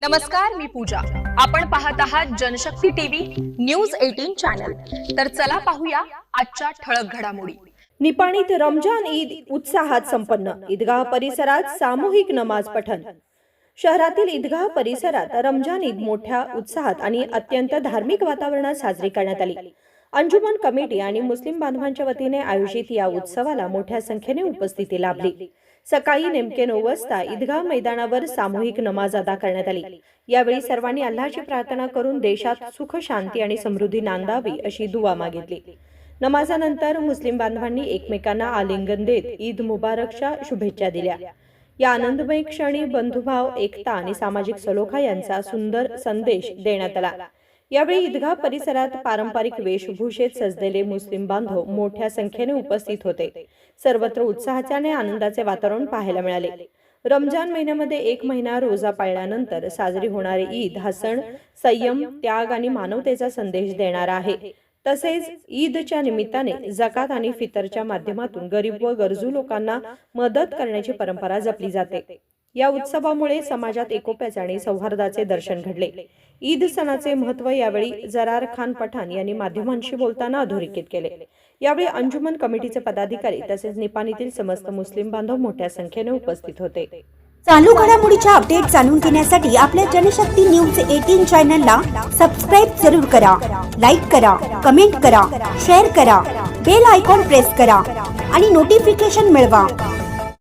नमस्कार, मी पूजा. आपण पाहत आहात जनशक्ती टीव्ही न्यूज 18 चॅनल. तर चला पाहूया आजच्या ठळक घडामोडी. निपाणीत रमजान ईद उत्साहात संपन्न. ईदगाह परिसरात सामूहिक नमाज पठण. शहरातील ईदगाह परिसरात रमजान ईद मोठ्या उत्साहात आणि अत्यंत धार्मिक वातावरणात साजरी करण्यात आली. अंजुमन कमिटी आणि मुस्लिम बांधवांच्या वतीने आयोजित या उत्सवाला मोठ्या संख्येने उपस्थिती लाभली. सकाळी नेमके 9 वाजता ईदगाह मैदानावर सामूहिक नमाज अदा करण्यात आली. यावेळी सर्वांनी अल्लाहची प्रार्थना करून देशात सुख, शांती आणि समृद्धी नांदावी अशी दुआ मागितली. नमाजानंतर मुस्लिम बांधवांनी एकमेकांना आलिंगन देत ईद मुबारकच्या शुभेच्छा दिल्या. या आनंदमय क्षणी बंधुभाव, एकता आणि सामाजिक सलोखा यांचा सुंदर संदेश देण्यात आला. यावेळी ईदगाह परिसरात पारंपरिक वेशभूषेत सजलेले मुस्लिम बांधव मोठ्या संख्येने उपस्थित होते. सर्वत्र उत्साहाचे आणि आनंदाचे वातावरण पाहायला मिळाले. रमजान महिन्यामध्ये 1 महिना रोजा पाळल्यानंतर साजरी होणारी ईद हा सण संयम, त्याग आणि मानवतेचा संदेश देणारा आहे. तसेच ईदच्या निमित्ताने जकात आणि फितरच्या माध्यमातून गरीब व गरजू लोकांना मदत करण्याची परंपरा जपली जाते. या उत्सवामुळे समाजात एकोप्याचे आणि सौहार्दाचे दर्शन घडले. ईद सणाचे महत्त्व यावेळी जरार खान पठाण यांनी माध्यमांशी बोलताना अधोरेखित केले. यावेळी अंजुमन कमिटीचे पदाधिकारी तसेच निपाणीतील समस्त मुस्लिम बांधव मोठ्या संख्येने उपस्थित होते. चालू घडामोडीच्या अपडेट जाणून घेण्यासाठी आपल्या जनशक्ती न्यूज 18 चॅनलला सबस्क्राईब जरूर करा, लाईक करा, कमेंट करा, शेअर करा, बेल आयकॉन प्रेस करा आणि नोटिफिकेशन मिळवा.